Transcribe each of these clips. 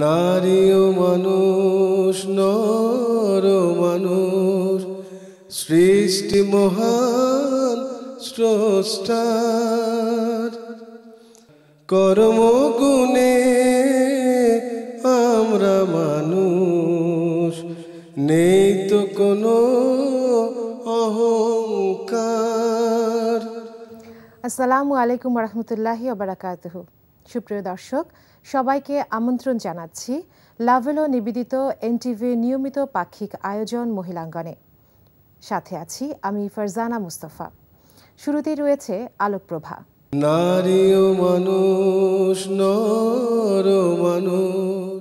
নারী ও মানুষ, নর ও মানুষ, সৃষ্টি মহান স্রষ্টার। কর্মগুণে আমরা মানুষ, নেই তো কোনো অহংকার। আসসালামু আলাইকুম রহমতুল্লাহি ওবারাকাতুহু। সুপ্রিয় দর্শক, সবাইকে আমন্ত্রণ জানাচ্ছি লাভেলো নিবেদিত এনটিভির নিয়মিত পাক্ষিক আয়োজন মহিলাঙ্গনে। সাথে আছি আমি ফারজানা মুস্তাফা। শুরুতেই রয়েছে আলোকপ্রভা। নারী ও মানুষ, নর ও মানুষ।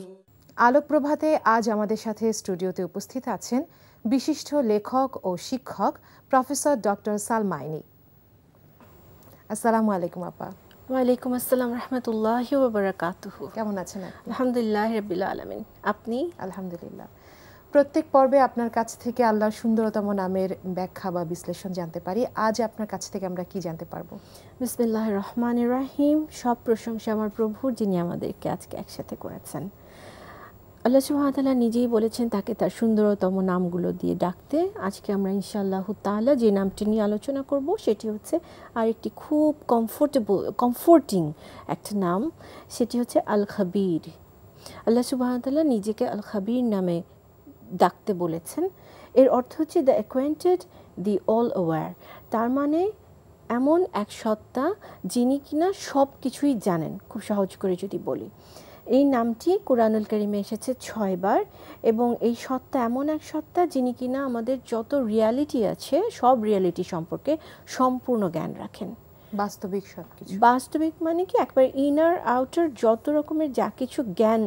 আলোকপ্রভাতে আজ আমাদের সাথে স্টুডিওতে উপস্থিত আছেন বিশিষ্ট লেখক ও শিক্ষক প্রফেসর ডক্টর সালমা আইনি। আসসালামু আলাইকুম আপা। ওয়ালাইকুম আসসালাম রহমতুল্লাহি ওয়া বারাকাতুহু। কেমন আছেন আপনি? আলহামদুলিল্লাহ রাব্বিল আলামিন। আপনি? আলহামদুলিল্লাহ। প্রত্যেক পর্বে আপনার কাছ থেকে আল্লাহর সুন্দরতম নামের ব্যাখ্যা বা বিশ্লেষণ জানতে পারি। আজ আপনার কাছ থেকে আমরা কি জানতে পারবো? বিসমিল্লাহির রহমানির রহিম। সব প্রশংসা আমার প্রভুর, যিনি আমাদেরকে আজকে একসাথে করেছেন। আল্লাহ সুবহানাহু ওয়া তাআলা নিজেই বলেছেন তাকে তার সুন্দরতম নামগুলো দিয়ে ডাকতে। আজকে আমরা ইনশাআল্লাহু তাআলা যে নামটি নিয়ে আলোচনা করব সেটি হচ্ছে আরেকটি খুব কমফোর্টিং একটা নাম, সেটি হচ্ছে আল খাবির। আল্লাহ সুবহানাহু ওয়া তাআলা নিজেকে আল খাবির নামে ডাকতে বলেছেন। এর অর্থ হচ্ছে the acquainted, the all aware. তার মানে এমন এক সত্তা যিনি কিনা সব কিছুই জানেন, খুব সহজ করে যদি বলি। এই নামটি কুরআনুল কারীমে এসেছে 6 বার এবং এই সত্তা এমন এক সত্তা যিনি কিনা আমাদের যত রিয়ালিটি আছে সব রিয়ালিটি সম্পর্কে সম্পূর্ণ জ্ঞান রাখেন। বাস্তবিক সবকিছু। বাস্তবিক মানে কি, একবার ইনার আউটার যত রকমের যা কিছু জ্ঞান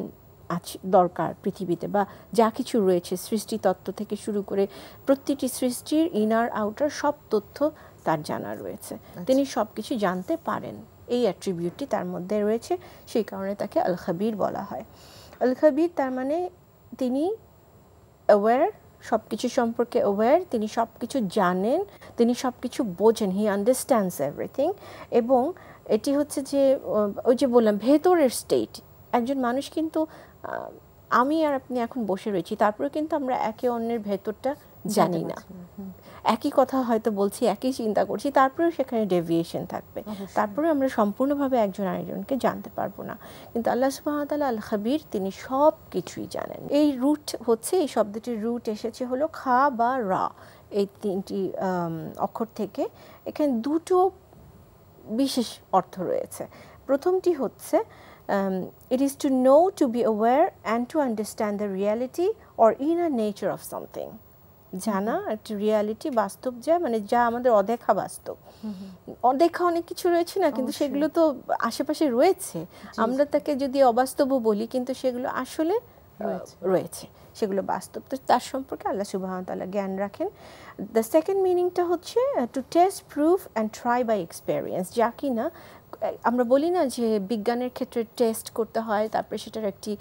আছে দরকার পৃথিবীতে, বা যা কিছু রয়েছে সৃষ্টি তত্ত্ব থেকে শুরু করে প্রতিটি সৃষ্টির ইনার আউটার সব তথ্য তার জানা রয়েছে। তিনি সব কিছু জানতে পারেন, এই অ্যাট্রিবিউটটি তার মধ্যে রয়েছে, সেই কারণে তাকে আল খাবির বলা হয়। আল খাবির তার মানে তিনি অ্যাওয়্যার, সব কিছু সম্পর্কে অ্যাওয়্যার, তিনি সব কিছু জানেন, তিনি সব কিছু বোঝেন, হি আন্ডারস্ট্যান্ডস এভরিথিং। এবং এটি হচ্ছে যে ওই যে বললাম ভেতরের স্টেট। একজন মানুষ কিন্তু আমি আর আপনি এখন বসে রয়েছি, তারপরে কিন্তু আমরা একে অন্যের ভেতরটা জানি না। একই কথা হয়তো বলছি, একই চিন্তা করছি, তারপরেও সেখানে ডেভিয়েশন থাকবে, তারপরে আমরা সম্পূর্ণভাবে একজন আরেকজনকে জানতে পারবো না। কিন্তু আল্লাহ সুবহানাহু ওয়া তাআলা আল খাবির, তিনি সব কিছুই জানেন। এই রুট হচ্ছে, এই শব্দটির রুট এসেছে হলো খা বা রা, এই তিনটি অক্ষর থেকে। এখানে দুটো বিশেষ অর্থ রয়েছে। প্রথমটি হচ্ছে it is to know, to be aware and to understand the reality or inner nature of something. জানা একটা রিয়ালিটি, বাস্তব যা, মানে যা আমাদের অদেখা বাস্তব। অদেখা অনেক কিছু রয়েছে না, কিন্তু সেগুলো তো আশেপাশে রয়েছে। আমরা তাকে যদি অবাস্তবও বলি, কিন্তু সেগুলো আসলে রয়েছে, সেগুলো বাস্তব। তো তার সম্পর্কে আল্লাহ সুবহানাহু ওয়া তাআলা জ্ঞান রাখেন। দ্য সেকেন্ড মিনিংটা হচ্ছে to test, prove and try by experience. যা কি না আমরা বলি না যে বিজ্ঞানের ক্ষেত্রে টেস্ট করতে হয়, তারপরে সেটার একটি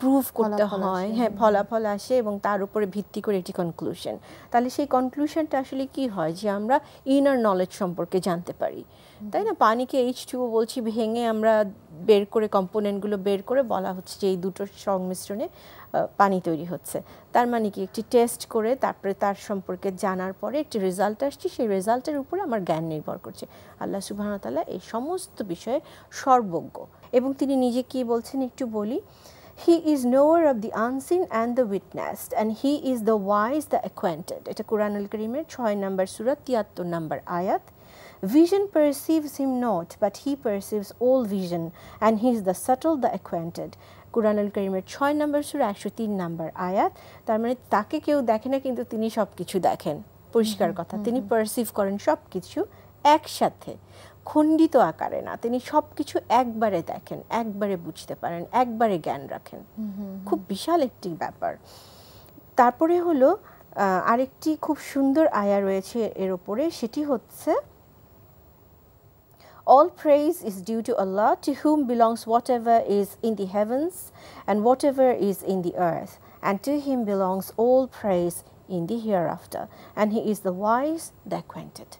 প্রুভ করতে হয়, হ্যাঁ, ফলাফল আসে এবং তার উপরে ভিত্তি করে একটি কনক্লুশন। তাহলে সেই কনক্লুশনটা আসলে কি হয়, যে আমরা ইনার নলেজ সম্পর্কে জানতে পারি, তাই না? পানিকে H2O বলছি, ভেঙে আমরা বের করে কম্পোনেন্টগুলো বের করে বলা হচ্ছে যে এই দুটোর সংমিশ্রণে পানি তৈরি হচ্ছে। তার মানে কি, একটি টেস্ট করে তারপরে তার সম্পর্কে জানার পরে একটি রেজাল্ট আসছে, সেই রেজাল্টের উপরে আমার জ্ঞান নির্ভর করছে। আল্লাহ সুবহানাহু ওয়া তাআলা এই সমস্ত বিষয়ে সর্বজ্ঞ। এবং তিনি নিজে কি বলছেন একটু বলি, he is knower of the unseen and the witnessed and he is the wise, the acquainted. এটা কুরআনুল কারীমের 6 নম্বর সূরা 73 নম্বর আয়াত। Vision perceives him not, but he perceives all vision, and he is the subtle, the acquainted. কুরআনুল কারীমের 6 নম্বর সূরা 103 নম্বর আয়াত। তার মানে তাকে কেউ দেখে না, কিন্তু তিনি সব কিছু দেখেন। পরিষ্কার কথা, তিনি পারসিভ করেন সব কিছু একসাথে, খণ্ডিত আকারে না। তিনি সব কিছু একবারে দেখেন, একবারে বুঝতে পারেন, একবারে জ্ঞান রাখেন। খুব বিশাল একটি ব্যাপার। তারপরে হলো আরেকটি খুব সুন্দর আয়া রয়েছে এর উপরে, সেটি হচ্ছে all praise is due to Allah, to whom belongs whatever is in the heavens and whatever is in the earth, and to him belongs all praise in the hereafter, and he is the wise, the acquainted.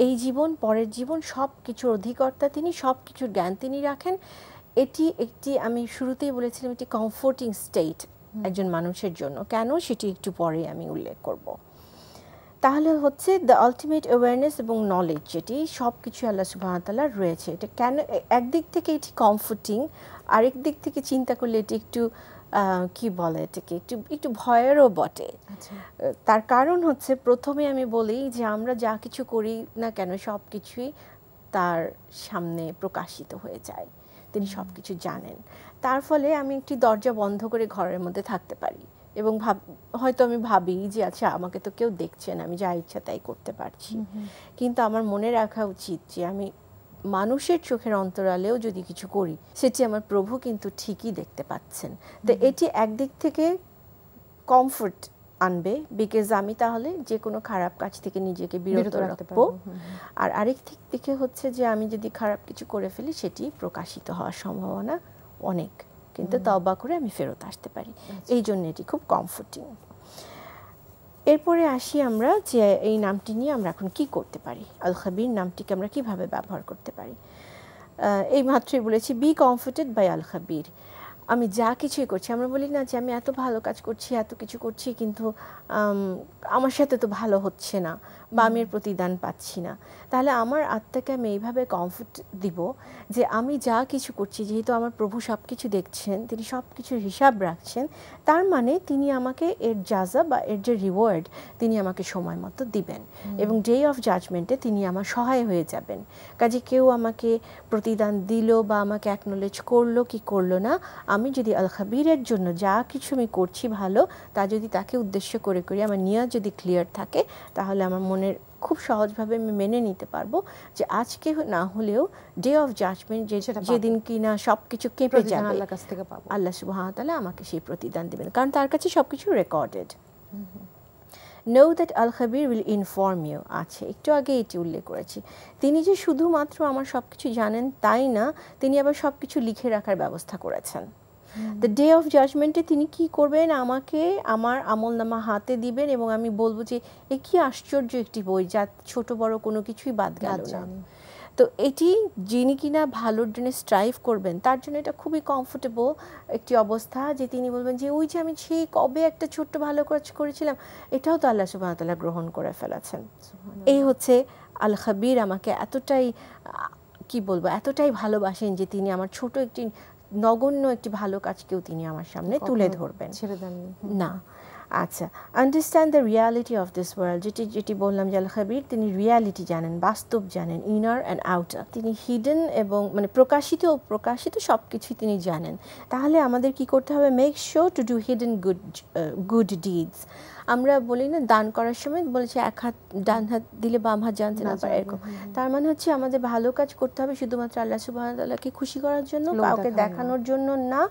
এই জীবন, পরের জীবন, সব কিছুর অধিকর্তা তিনি, সব কিছুর জ্ঞান তিনি রাখেন। এটি একটি, আমি শুরুতেই বলেছিলাম, একটি কমফোর্টিং স্টেট একজন মানুষের জন্য। কেন, সেটি একটু পরে আমি উল্লেখ করব। তাহলে হচ্ছে দ্য আলটিমেট অ্যাওয়ারনেস এবং নলেজ, যেটি সব কিছু আল্লাহ সুবহানাহু ওয়া তাআলার রয়েছে। এটা কেন, একদিক থেকে এটি কমফোর্টিং, আরেক দিক থেকে চিন্তা করলে এটি একটু কি বলে এটাকে, একটু একটু ভয়েরও বটে। তার কারণ হচ্ছে, প্রথমে আমি বলি যে আমরা যা কিছু করি না কেন সব কিছুই তার সামনে প্রকাশিত হয়ে যায়, তিনি সব কিছু জানেন। তার ফলে আমি একটি দরজা বন্ধ করে ঘরের মধ্যে থাকতে পারি এবং হয়তো আমি ভাবি যে আচ্ছা আমাকে তো কেউ দেখছেন, আমি যা ইচ্ছা তাই করতে পারছি। কিন্তু আমার মনে রাখা উচিত যে আমি মানুষের চোখের অন্তরালেও যদি কিছু করি, সেটি আমার প্রভু কিন্তু ঠিকই দেখতে পাচ্ছেন। তো এটি একদিক থেকে কমফোর্ট আনবে, বিকজ আমি তাহলে যে কোনো খারাপ কাজ থেকে নিজেকে বিরত রাখবো। আর আরেক দিক থেকে হচ্ছে যে আমি যদি খারাপ কিছু করে ফেলি, সেটি প্রকাশিত হওয়ার সম্ভাবনা অনেক, কিন্তু তওবা করে আমি ফেরত আসতে পারি। এই জন্য এটি খুব কমফোর্টিং। এরপরে আসি আমরা যে এই নামটি নিয়ে আমরা এখন কি করতে পারি, আল খাবির নামটিকে আমরা কিভাবে ব্যবহার করতে পারি। এই মাত্রই বলেছি, বি কমফোর্টেড বাই আল খাবির। আমি যা কিছুই করছি, আমরা বলি না যে আমি এত ভালো কাজ করছি, এত কিছু করছি, কিন্তু আমার সাথে তো ভালো হচ্ছে না বা আমি এর প্রতিদান পাচ্ছি না। তাহলে আমার আত্মাকে আমি এইভাবে কমফোর্ট দিব যে আমি যা কিছু করছি, যেহেতু আমার প্রভু সব কিছু দেখছেন, তিনি সব কিছুর হিসাব রাখছেন, তার মানে তিনি আমাকে এর জাযা বা এর যে রিওয়ার্ড তিনি আমাকে সময় মতো দিবেন এবং ডে অফ জাজমেন্টে তিনি আমার সহায় হয়ে যাবেন। কাজে কেউ আমাকে প্রতিদান দিল বা আমাকে অ্যাকনোলেজ করলো কি করলো না, আমি যদি আল খাবিরের জন্য যা কিছু আমি করছি ভালো, তা যদি তাকে উদ্দেশ্য করে করি, আমার নিয়ত যদি ক্লিয়ার থাকে, তাহলে আমার মনের খুব সহজভাবে আমি মেনে নিতে পারবো যে আজকে না হলেও ডে অফ জাজমেন্ট, যেদিন কিনা সব কিছু কেঁপে যাবে, আল্লাহ সুবহানাহু ওয়া তাআলা আমাকে সেই প্রতিদান দেবেন, কারণ তার কাছে সব কিছু recorded. Know that Al-Khabir will inform you। আচ্ছা, একটু আগে এটি উল্লেখ করেছি, তিনি যে শুধুমাত্র আমার সব কিছু জানেন তাই না, তিনি আবার সব কিছু লিখে রাখার ব্যবস্থা করেছেন। দ্য ডে অফ জাজমেন্টে তিনি কি করবেন, আমাকে আমার আমলনামা হাতে দিবেন এবং আমি বলবো যে এ কি আশ্চর্য একটি বই, যা ছোট বড় কোনো কিছুই বাদ গেল না। তো এটি যিনি কিনা ভালোর জন্য স্ট্রাইভ করবেন, তার জন্য এটা খুবই কমফোর্টেবল একটি অবস্থা যে তিনি বলবেন যে ওই যে আমি সেই কবে একটা ছোট্ট ভালো কাজ করেছিলাম, এটাও তো আল্লাহ সুবহানাহু ওয়া তাআলা গ্রহণ করে ফেলেছেন। এই হচ্ছে আল খাবির আমাকে এতটাই কি বলবো, এতটাই ভালোবাসেন যে তিনি আমার ছোট একটি নগণ্য একটি ভালো কাজকেও তিনি আমার সামনে তুলে ধরবেন, ছেড়ে দেন না। আচ্ছা, understand the reality of this world, যেটি বললাম যে আল খাবির তিনি রিয়ালিটি জানেন, বাস্তব জানেন, ইনার অ্যান্ড আউটার। তিনি হিডেন এবং মানে প্রকাশিত সব কিছুই তিনি জানেন। তাহলে আমাদের কি করতে হবে, make sure to do hidden good deeds. আমরা বলি না দান করার সময় বলেছে এক হাত ডান হাত দিলে বাম হাত জানতে না পারে, এরকম। তার মানে হচ্ছে আমাদের ভালো কাজ করতে হবে শুধুমাত্র আল্লাহ সুবহানাহু ওয়া তাআলাকে খুশি করার জন্য, কাউকে দেখানোর জন্য না।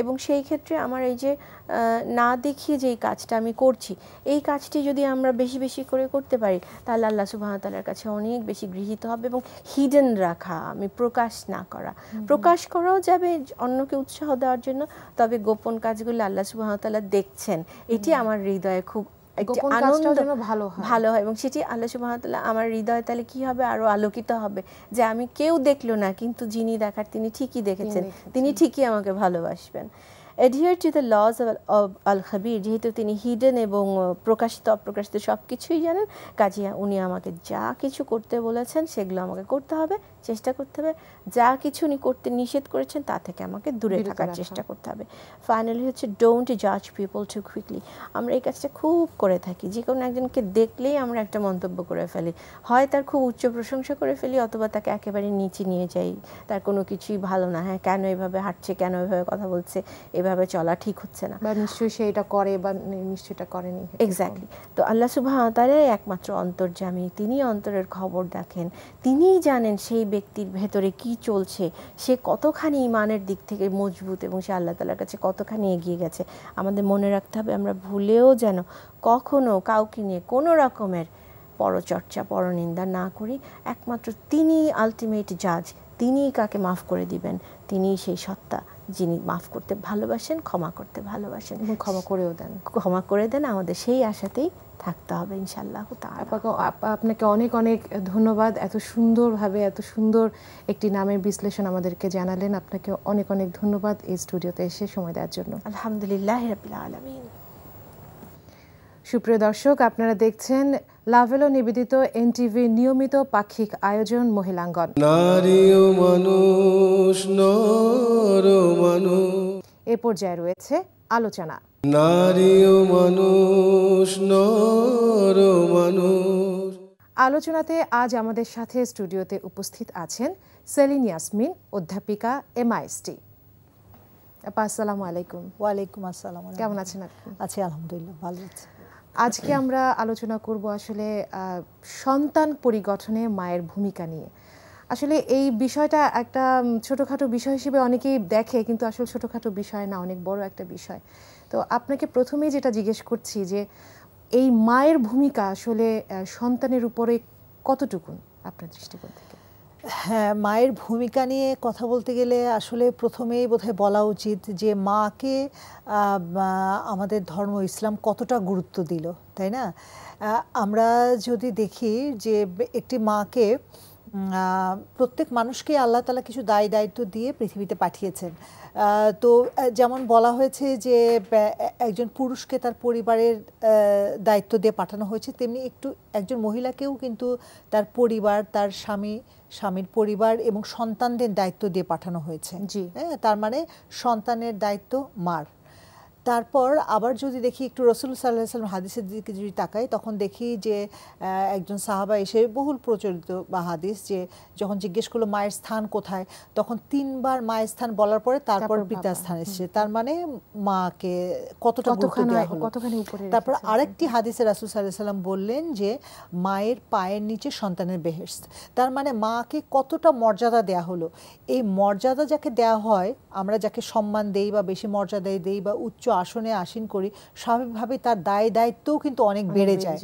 এবং সেই ক্ষেত্রে আমার এই যে না দেখিয়ে যেই কাজটা আমি করছি, এই কাজটি যদি আমরা বেশি বেশি করে করতে পারি, তাহলে আল্লাহ সুবহানাহু ওয়া তাআলার কাছে অনেক বেশি গৃহীত হবে। এবং হিডেন রাখা, আমি প্রকাশ না করা, প্রকাশ করাও যাবে অন্যকে উৎসাহ দেওয়ার জন্য, তবে গোপন কাজগুলো আল্লাহ সুবহানাহু ওয়া তাআলা দেখছেন, এটি আমার হৃদয়ে খুব একটি আনন্দ ভালো হয় এবং সেটি আল্লাহ সুবহানাহু ওয়া তাআলা আমার হৃদয়ে তাহলে কি হবে, আরো আলোকিত হবে যে আমি কেউ দেখলো না, কিন্তু যিনি দেখার তিনি ঠিকই দেখেছেন, তিনি ঠিকই আমাকে ভালোবাসবেন। adhere to the laws of Al-Khabir, যেহেতু তিনি হিডেন এবং প্রকাশিত অপ্রকাশিত সব কিছুই জানেন, কাজে উনি আমাকে যা কিছু করতে বলেছেন সেগুলো আমাকে করতে হবে, চেষ্টা করতে হবে। যা কিছু উনি করতে নিষেধ করেছেন তা থেকে আমাকে দূরে থাকার চেষ্টা করতে হবে। ফাইনালি হচ্ছে ডোন্ট জাজ পিপল টু কুইকলি। আমরা এই কাজটা খুব করে থাকি, যে কোনো একজনকে দেখলেই আমরা একটা মন্তব্য করে ফেলি, হয় তার খুব উচ্চ প্রশংসা করে ফেলি, অথবা তাকে একেবারে নিচে নিয়ে যাই, তার কোনো কিছুই ভালো না, হ্যাঁ কেন এভাবে হাঁটছে, কেন এভাবে কথা বলছে, এভাবে চলা ঠিক হচ্ছে না, বা নিশ্চয়ই সে এটা করে বা নিশ্চয়ই এটা করেনি। এক্স্যাক্টলি। তো আল্লাহ সুবহানাহু ওয়া তাআলা একমাত্র অন্তর্যামী, তিনি অন্তরের খবর দেখেন, তিনিই জানেন সেই ব্যক্তির ভেতরে কি চলছে, সে কতখানি ঈমানের দিক থেকে মজবুত এবং সে আল্লাহ তাআলার কাছে কতখানি এগিয়ে গেছে। আমাদের মনে রাখতে হবে আমরা ভুলেও যেন কখনো কাউকে নিয়ে কোনো রকমের পরচর্চা পরনিন্দা না করি। একমাত্র তিনি আলটিমেট জাজ, তিনিই কাকে মাফ করে দিবেন, তিনিই সেই সত্তা যিনি মাফ করতে ভালোবাসেন, ক্ষমা করতে ভালোবাসেন এবং ক্ষমা করেও দেন। ক্ষমা করে দেন। আমাদের সেই আশাতেই থাকতে হবে ইনশাআল্লাহ তাআলা। আপনাকে অনেক অনেক ধন্যবাদ, এত সুন্দরভাবে এত সুন্দর একটি নামের বিশ্লেষণ আমাদেরকে জানালেন। আপনাকে অনেক অনেক ধন্যবাদ এই স্টুডিওতে এসে সময় দেওয়ার জন্য। আলহামদুলিল্লাহ রাব্বিল আলামিন। সুপ্রিয় দর্শক, আপনারা দেখছেন লাভেলো নিবেদিত এনটিভি নিয়মিত পাক্ষিক আয়োজন মহিলাঙ্গন। নারী ও মানুষ, নর ও মানুষ। এ পর্যায়ে রয়েছে আলোচনা। নারী ও মানুষ, নর ও মানুষ। আলোচনাতে আজ আমাদের সাথে স্টুডিওতে উপস্থিত আছেন সেলিন ইয়াসমিন, অধ্যাপিকা MIST। আপা, আসসালামু আলাইকুম। ওয়ালাইকুম আসসালাম। কেমন আছেন আপনি? আছি আলহামদুলিল্লাহ, ভালো আছি। আজকে আমরা আলোচনা করব আসলে সন্তান পরিগঠনে মায়ের ভূমিকা নিয়ে। আসলে এই বিষয়টা একটা ছোটোখাটো বিষয় হিসেবে অনেকেই দেখে, কিন্তু আসলে ছোটোখাটো বিষয় না, অনেক বড় একটা বিষয়। তো আপনাকে প্রথমেই যেটা জিজ্ঞেস করছি যে এই মায়ের ভূমিকা আসলে সন্তানের উপরে কতটুকুন আপনার দৃষ্টিকোণ থেকে? হ্যাঁ, মায়ের ভূমিকা নিয়ে কথা বলতে গেলে আসলে প্রথমেই বোধহয় বলা উচিত যে মাকে আমাদের ধর্ম ইসলাম কতটা গুরুত্ব দিল, তাই না? আমরা যদি দেখি যে একটি মাকে প্রত্যেক মানুষকে আল্লাহ তাআলা কিছু দায়িত্ব দিয়ে পৃথিবীতে পাঠিয়েছেন। তো যেমন বলা হয়েছে যে একজন পুরুষকে তার পরিবারের দায়িত্ব দিয়ে পাঠানো হয়েছে, তেমনি একজন মহিলাকেও কিন্তু তার পরিবার, তার স্বামীর পরিবার এবং সন্তানদের দায়িত্ব দিয়ে পাঠানো হয়েছে। হ্যাঁ, তার মানে সন্তানের দায়িত্ব মার। তারপর আবার যদি দেখি একটু রাসূল সাল্লাল্লাহু আলাইহি ওয়াসাল্লাম হাদিসের দিকে যদি তাকাই, তখন দেখি যে একজন সাহাবা এসে বহুল প্রচলিত বা হাদিস, যে যখন জিজ্ঞেস করলো মায়ের স্থান কোথায়, তখন 3 বার মায়ের স্থান বলার পরে তারপর পিতার স্থান এসেছে। তার মানে মাকে কতটা গুরুত্ব দেওয়া হলো। তারপর আরেকটি হাদিসে রাসূল সাল্লাল্লাহু আলাইহি ওয়াসাল্লাম বললেন যে মায়ের পায়ের নিচে সন্তানের বেহেশত। তার মানে মাকে কতটা মর্যাদা দেয়া হলো। এই মর্যাদা যাকে দেওয়া হয়, আমরা যাকে সম্মান দেই বা বেশি মর্যাদায় দেই বা উচ্চ আসনে আসীন করি, স্বাভাবিকভাবে তার দায়িত্বও কিন্তু অনেক বেড়ে যায়।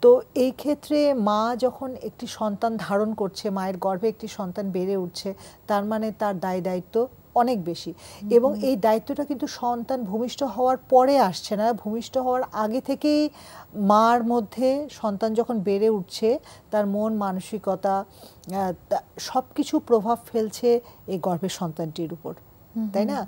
তো এই ক্ষেত্রে মা যখন একটি সন্তান ধারণ করছে, মায়ের গর্ভে একটি সন্তান বেড়ে উঠছে, তার মানে তার দায়িত্ব অনেক বেশি। এবং এই দায়িত্বটা কিন্তু সন্তান ভূমিষ্ঠ হওয়ার পরে আসছে না, ভূমিষ্ঠ হওয়ার আগে থেকেই মার মধ্যে সন্তান যখন বেড়ে উঠছে, তার মন মানসিকতা সব কিছু প্রভাব ফেলছে এই গর্ভের সন্তানটির উপর, তাই না?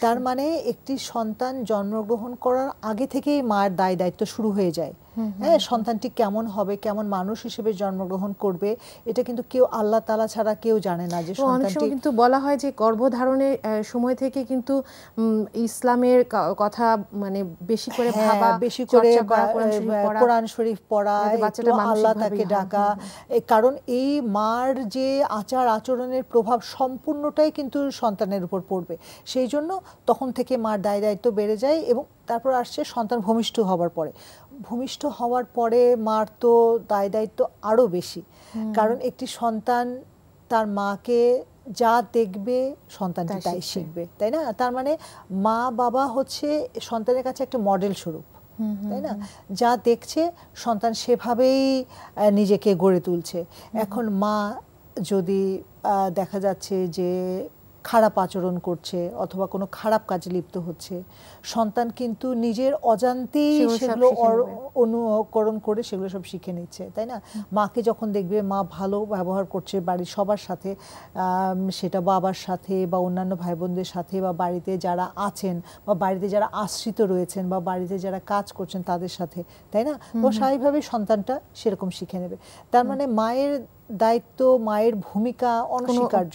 তার মানে একটি সন্তান জন্মগ্রহণ করার আগে থেকেই মায়ের দায়িত্ব শুরু হয়ে যায়। হ্যাঁ, সন্তানটি কেমন হবে, কেমন মানুষ হিসেবে জন্মগ্রহণ করবে, এটা কিন্তু কেউ আল্লাহ তাআলা ছাড়া কেউ জানে না। যে সন্তানটি কিন্তু বলা হয় যে গর্ভধারণের সময় থেকে কিন্তু ইসলামের কথা মানে বেশি করে ভাবা, বেশি করে কোরআন শরীফ পড়া, আল্লাহ তাকে ডাকা, কারণ এই মার যে আচার আচরণের প্রভাব সম্পূর্ণটাই কিন্তু সন্তানের উপর পড়বে। সেই জন্য তখন থেকে মার দায়িত্ব বেড়ে যায়। এবং তারপর আসছে সন্তান ভূমিষ্ঠ হওয়ার পরে মার তো দায়িত্ব আরো বেশি, কারণ একটি সন্তান তার মাকে যা দেখবে সন্তানটি তাই শিখবে, তাই না? তার মানে মা বাবা হচ্ছে সন্তানের কাছে একটা মডেল স্বরূপ, তাই না? যা দেখছে সন্তান সেভাবেই নিজেকে গড়ে তুলছে। এখন মা যদি দেখা যাচ্ছে যে খারাপ আচরণ করছে অথবা কোনো খারাপ কাজে লিপ্ত হচ্ছে, সন্তান কিন্তু নিজের অজান্তেই সেগুলো অনুকরণ করে সেগুলো সব শিখে নিচ্ছে, তাই না? মাকে যখন দেখবে মা ভালো ব্যবহার করছে বাড়ির সবার সাথে, সেটা বাবার সাথে বা অন্যান্য ভাই বোনদের সাথে বা বাড়িতে যারা আছেন বা বাড়িতে যারা আশ্রিত রয়েছেন বা বাড়িতে যারা কাজ করছেন তাদের সাথে, তাই না? তো স্বাভাবিকভাবে সন্তানটা সেরকম শিখে নেবে। তার মানে মায়ের দায়িত্ব, মায়ের ভূমিকা অনস্বীকার্য,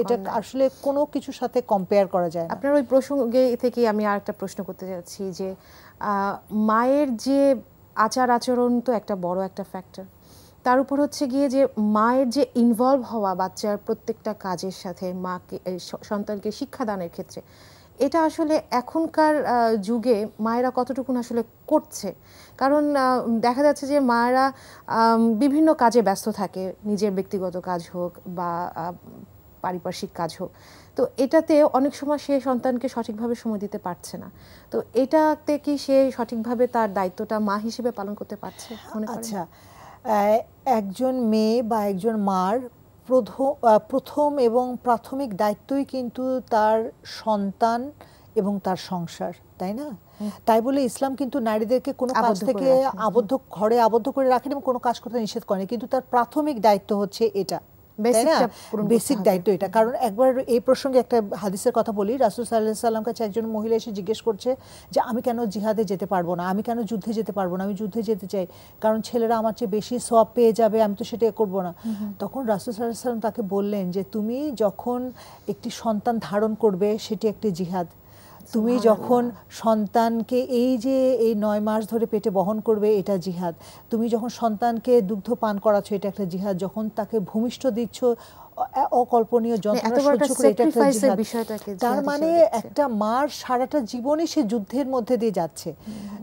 এটা আসলে কোনো কিছুর সাথে কম্পেয়ার করা যায় না। আপনার ওই প্রসঙ্গে থেকে আমি আরেকটা প্রশ্ন করতে যাচ্ছি যে মায়ের যে আচার আচরণ তো একটা বড় একটা ফ্যাক্টর, তার উপর হচ্ছে গিয়ে যে মায়ের যে ইনভলভ হওয়া বাচ্চার প্রত্যেকটা কাজের সাথে, মাকে সন্তানকে শিক্ষাদানের ক্ষেত্রে, এটা আসলে এখনকার যুগে মায়েরা কতটুকুন আসলে করছে? কারণ দেখা যাচ্ছে যে মায়েরা বিভিন্ন কাজে ব্যস্ত থাকে, নিজের ব্যক্তিগত কাজ হোক বা পারিপার্শ্বিক কাজ হোক। তো এটাতে অনেক সময় সে সন্তানকে সঠিকভাবে সময় দিতে পারছে না। তো এটাতে কি সে সঠিকভাবে তার দায়িত্বটা মা হিসেবে পালন করতে পারছে? আচ্ছা, একজন মেয়ে বা একজন মার প্রথম এবং প্রাথমিক দায়িত্বই কিন্তু তার সন্তান এবং তার সংসার, তাই না? তাই বলে ইসলাম কিন্তু নারীদেরকে কোনো কাজ থেকে ঘরে আবদ্ধ করে রাখেন এবং কোনো কাজ করতে নিষেধ করেনি, কিন্তু তার প্রাথমিক দায়িত্ব হচ্ছে এটা, তাই না? বেসিক দায়িত্ব এটা। কারণ একবার এই প্রসঙ্গে একটা হাদিসের কথা বলি। রাসূল সাল্লাল্লাহু আলাইহি ওয়াসাল্লাম কাছে একজন মহিলা এসে জিজ্ঞেস করছে যে আমি কেন জিহাদে যেতে পারবো না, আমি কেন যুদ্ধে যেতে পারবো না, আমি যুদ্ধে যেতে চাই কারণ ছেলেরা আমার চেয়ে বেশি সওয়াব পেয়ে যাবে, আমি তো সেটা করবো না। তখন রাসূল সাল্লাল্লাহু আলাইহি ওয়াসাল্লাম তাকে বললেন যে তুমি যখন একটি সন্তান ধারণ করবে সেটি একটি জিহাদ, তুমি যখন সন্তানকে এই 9 মাস ধরে পেটে বহন করবে এটা জিহাদ, তুমি যখন সন্তানকে দুগ্ধ পান করাচ্ছ এটা একটা জিহাদ, যখন তাকে ভূমিষ্ঠ দিচ্ছ অকল্পনীয় যন্ত্রণা সহ্য করে এটা একটা জিহাদ। তার মানে একটা মার সারাটা জীবনই সে যুদ্ধের মধ্যে দিয়ে যাচ্ছে।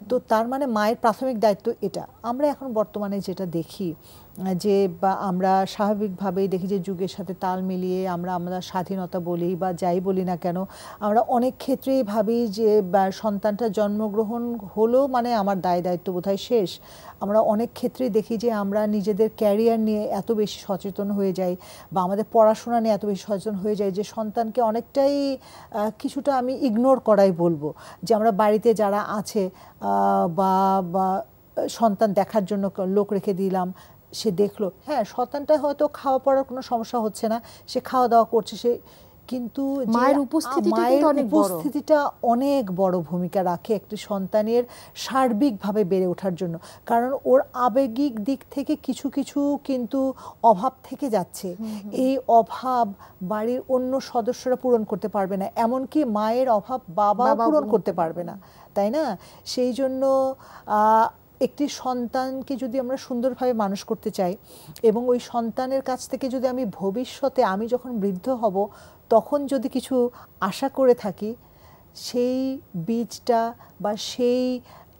তো তার মানে মায়ের প্রাথমিক দায়িত্ব এটা। আমরা এখন বর্তমানে যেটা দেখি যে আমরা স্বাভাবিকভাবেই দেখি যে যুগের সাথে তাল মিলিয়ে আমরা স্বাধীনতা বলি বা যাই বলি না কেন, আমরা অনেক ক্ষেত্রেই ভাবি যে সন্তানটা জন্মগ্রহণ হলো মানে আমার দায়িত্ব বোধহয় শেষ। আমরা অনেক ক্ষেত্রেই দেখি যে আমরা নিজেদের ক্যারিয়ার নিয়ে এত বেশি সচেতন হয়ে যাই বা আমাদের পড়াশোনা নিয়ে এত বেশি সচেতন হয়ে যাই যে সন্তানকে অনেকটাই কিছুটা আমি ইগনোর করাই বলবো। যে আমরা বাড়িতে যারা আছে বা সন্তান দেখার জন্য লোক রেখে দিলাম, সে দেখলো, হ্যাঁ সন্তানটা হয়তো খাওয়া পড়ার কোনো সমস্যা হচ্ছে না, সে খাওয়া দাওয়া করছে, সে কিন্তু মায়ের উপস্থিতিটা অনেক বড় ভূমিকা রাখে একটি সন্তানের সার্বিকভাবে বেড়ে ওঠার জন্য। কারণ ওর আবেগিক দিক থেকে কিছু কিছু কিন্তু অভাব থেকে যাচ্ছে, এই অভাব বাড়ির অন্য সদস্যরা পূরণ করতে পারবে না, এমনকি মায়ের অভাব বাবা পূরণ করতে পারবে না, তাই না? সেই জন্য একটি সন্তানকে যদি আমরা সুন্দরভাবে মানুষ করতে চাই এবং ওই সন্তানের কাছ থেকে যদি আমি ভবিষ্যতে আমি যখন বৃদ্ধ হব তখন যদি কিছু আশা করে থাকি, সেই বীজটা বা সেই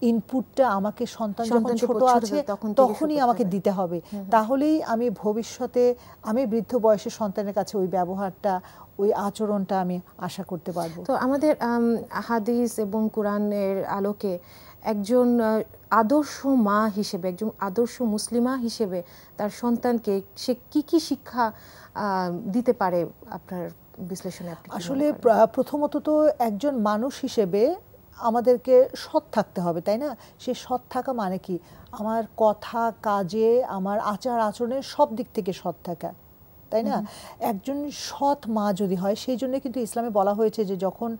ইনপুটটা আমাকে সন্তান যখন ছোট আছে তখনই আমাকে দিতে হবে। তাহলেই আমি ভবিষ্যতে আমি বৃদ্ধ বয়সে সন্তানের কাছে ওই ব্যবহারটা, ওই আচরণটা আমি আশা করতে পারবো। তো আমাদের হাদিস এবং কোরআনের আলোকে একজন আদর্শ মা হিসেবে, একজন আদর্শ মুসলিমা হিসেবে তার সন্তানকে সে কি কি শিক্ষা দিতে পারে আপনার বিশ্লেষণে? আসলে প্রথমত তো একজন মানুষ হিসেবে আমাদেরকে সৎ থাকতে হবে, তাই না? সে সৎ থাকা মানে কি? আমার কথা কাজে, আমার আচার আচরণের সব দিক থেকে সৎ থাকা, তাই না? একজন সৎ মা যদি হয়, সেই জন্য কিন্তু ইসলামে বলা হয়েছে যে যখন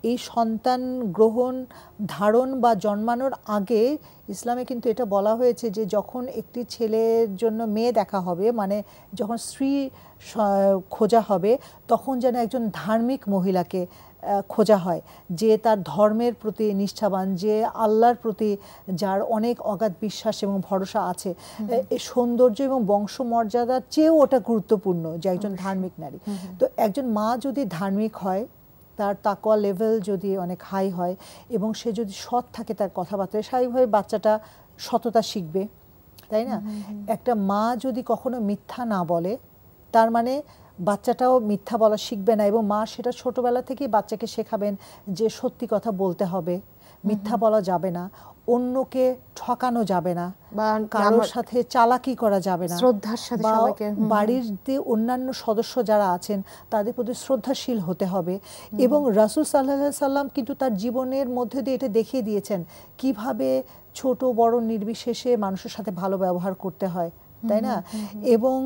এই সন্তান গ্রহণ, ধারণ বা জন্মানোর আগে ইসলামে কিন্তু এটা বলা হয়েছে যে যখন একটি ছেলের জন্য মেয়ে দেখা হবে, মানে যখন স্ত্রী খোঁজা হবে, তখন যেন একজন ধার্মিক মহিলাকে খোঁজা হয়, যে তার ধর্মের প্রতি নিষ্ঠাবান, যে আল্লাহর প্রতি যার অনেক অগাধ বিশ্বাস এবং ভরসা আছে। সৌন্দর্য এবং বংশমর্যাদার চেয়েও ওটা গুরুত্বপূর্ণ যে একজন ধার্মিক নারী। তো একজন মা যদি ধার্মিক হয়, তার তাকওয়া লেভেল যদি অনেক হাই হয় এবং সে যদি সৎ থাকে তার কথাবার্তায়, স্বাভাবিকভাবে বাচ্চাটা সততা শিখবে, তাই না? একটা মা যদি কখনো মিথ্যা না বলে, তার মানে বাচ্চাটাও মিথ্যা বলা শিখবে না, এবং মা সেটা ছোটবেলা থেকেই বাচ্চাকে শেখাবেন যে সত্যি কথা বলতে হবে, মিথ্যা বলা যাবে না, অন্যকে ঠকানো যাবে না, কারোর সাথে চালাকি করা যাবে না, শ্রদ্ধার সাথে সবাইকে, বাড়ির যে অন্যান্য সদস্য যারা আছেন তাদের প্রতি শ্রদ্ধাশীল হতে হবে। এবং রাসূল সাল্লাল্লাহু আলাইহি সাল্লাম কিন্তু তার জীবনের মধ্যে দিয়ে এটা দেখিয়ে দিয়েছেন কিভাবে ছোট বড় নির্বিশেষে মানুষের সাথে ভালো ব্যবহার করতে হয়, তাই না? এবং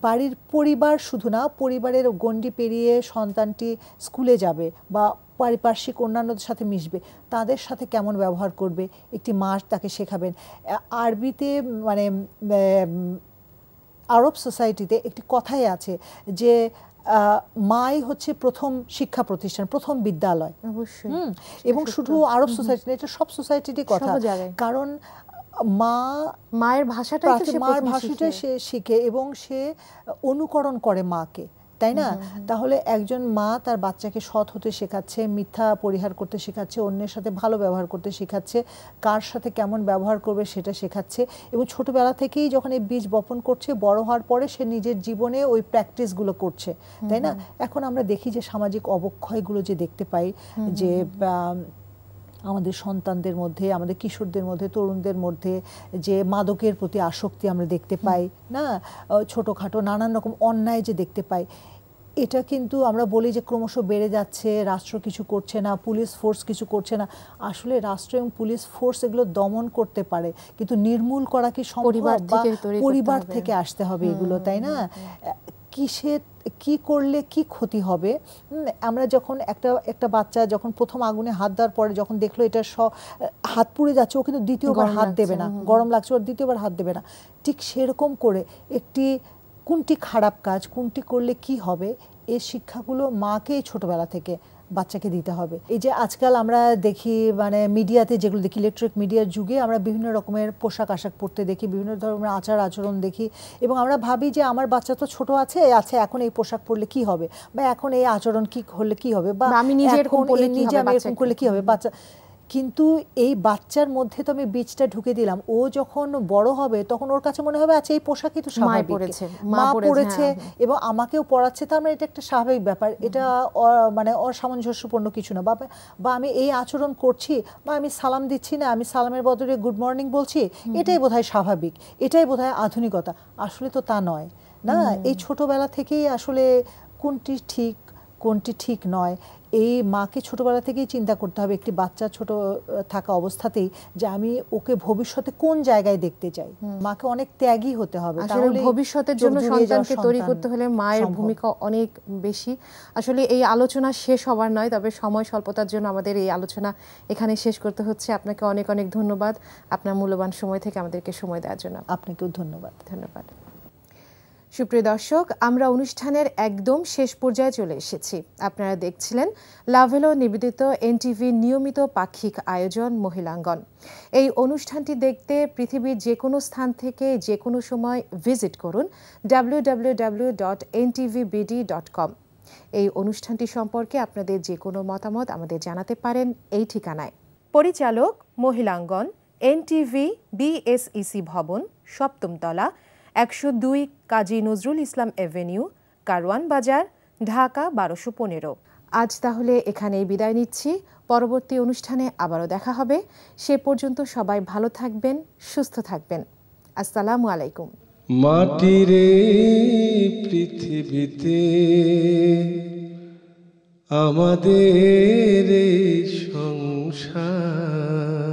বাড়ির পরিবার শুধু না, পরিবারের গণ্ডি পেরিয়ে সন্তানটি স্কুলে যাবে বা পারিপার্শ্বিক অন্যান্যদের সাথে মিশবে, তাদের সাথে কেমন ব্যবহার করবে একটি মা তাকে শেখাবেন। আরবিতে মানে আরব সোসাইটিতে একটি কথাই আছে যে মাই হচ্ছে প্রথম শিক্ষা প্রতিষ্ঠান, প্রথম বিদ্যালয়। এবং শুধু আরব সোসাইটি, এটা সব সোসাইটিরই কথা, কারণ মায়ের ভাষাটা সে শিখে এবং সে অনুকরণ করে মাকে, তাই না? তাহলে একজন মা তার বাচ্চাকে সৎ হতে শেখাচ্ছে, মিথ্যা পরিহার করতে শেখাচ্ছে, অন্যের সাথে ভালো ব্যবহার করতে শেখাচ্ছে, কার সাথে কেমন ব্যবহার করবে সেটা শেখাচ্ছে, এবং ছোটবেলা থেকেই যখন এই বীজ বপন করছে, বড় হওয়ার পরে সে নিজের জীবনে ওই প্র্যাকটিসগুলো করছে, তাই না? এখন আমরা দেখি যে সামাজিক অবক্ষয়গুলো যে দেখতে পাই, যে আমাদের সন্তানদের মধ্যে, আমাদের কিশোরদের মধ্যে, তরুণদের মধ্যে যে মাদকের প্রতি আসক্তি আমরা দেখতে পাই না, ছোটোখাটো নানান রকম অন্যায় যে দেখতে পাই, এটা কিন্তু আমরা বলি যে ক্রমশ বেড়ে যাচ্ছে, রাষ্ট্র কিছু করছে না, পুলিশ ফোর্স কিছু করছে না। আসলে রাষ্ট্র এবং পুলিশ ফোর্স এগুলো দমন করতে পারে, কিন্তু নির্মূল করা কি সম্ভব? পরিবার থেকে আসতে হবে এগুলো, তাই না? কি করলে কি ক্ষতি হবে? আমরা যখন একটা বাচ্চা যখন প্রথম আগুনে হাত দেওয়ার পরে যখন দেখলো এটা হাত পুড়ে যাচ্ছে, ও কিন্তু দ্বিতীয়বার হাত দেবে না, গরম লাগছে, ওর দ্বিতীয়বার হাত দেবে না। ঠিক সেরকম করে কোনটি খারাপ কাজ, কোনটি করলে কি হবে, এই শিক্ষাগুলো মাকেই ছোটবেলা থেকে বাচ্চাকে দিতে হবে। এই যে আজকাল আমরা দেখি মানে মিডিয়াতে যেগুলো দেখি, ইলেকট্রিক মিডিয়ার যুগে আমরা বিভিন্ন রকমের পোশাক আশাক পরতে দেখি, বিভিন্ন ধরনের আচার আচরণ দেখি, এবং আমরা ভাবি যে আমার বাচ্চা তো ছোট আছে, এখন এই পোশাক পরলে কি হবে, বা এখন এই আচরণ কি হলে কি হবে, বা আমি নিজে এরকম করলে কি হবে বাচ্চা। কিন্তু এই বাচ্চার মধ্যে তো আমি বীজটা ঢুকে দিলাম, ও যখন বড় হবে তখন ওর কাছে মনে হবে আচ্ছা এই পোশাকই তো স্বাভাবিক, মা পড়েছে এবং আমাকেও পড়াচ্ছে, তার মানে এটা একটা স্বাভাবিক ব্যাপার, এটা মানে অসামঞ্জস্যপূর্ণ কিছু না। বা আমি এই আচরণ করছি, বা আমি সালাম দিচ্ছি না, আমি সালামের বদলে গুড মর্নিং বলছি, এটাই বোধহয় স্বাভাবিক, এটাই বোধহয় আধুনিকতা। আসলে তো তা নয় না। এই ছোটবেলা থেকেই আসলে কোনটি ঠিক নয়, এই মাকে ছোটবেলা থেকেই চিন্তা করতে হবে, একটি বাচ্চা ছোট থাকা অবস্থাতেই, যে আমি ওকে ভবিষ্যতে কোন জায়গায় দেখতে চাই। মাকে অনেক ত্যাগী হতে হবে, তাহলে ভবিষ্যতের জন্য সন্তানকে তৈরি করতে হলে মায়ের ভূমিকা অনেক বেশি। আসলে এই আলোচনা শেষ হবার নয়, তবে সময় স্বল্পতার জন্য আমাদের এই আলোচনা এখানে শেষ করতে হচ্ছে। আপনাকে অনেক অনেক ধন্যবাদ আপনার মূল্যবান সময় থেকে আমাদেরকে সময় দেওয়ার জন্য। আপনাকেও ধন্যবাদ। সুপ্রিয় দর্শক, আমরা অনুষ্ঠানের একদম শেষ পর্যায়ে চলে এসেছি। আপনারা দেখছিলেন লাভেলো নিবেদিত এনটিভি নিয়মিত পাক্ষিক আয়োজন মহিলাঙ্গন। এই অনুষ্ঠানটি দেখতে পৃথিবীর যে কোনো স্থান থেকে যে কোনো সময় ভিজিট করুন www.ntvbd.com। এই অনুষ্ঠানটি সম্পর্কে আপনাদের যে কোনো মতামত আমাদের জানাতে পারেন এই ঠিকানায়। পরিচালক মহিলাঙ্গন, এনটিভি, বিএসইসি ভবন, ৭ম তলা, ১০২ কাজী নজরুল ইসলাম এভিনিউ, কারওয়ান বাজার, ঢাকা ১২১৫। আজ তাহলে এখানেই বিদায় নিচ্ছি। পরবর্তী অনুষ্ঠানে আবারও দেখা হবে। সে পর্যন্ত সবাই ভালো থাকবেন, সুস্থ থাকবেন। আসসালামু আলাইকুম। মাটির পৃথিবীতে আমাদের সংসার,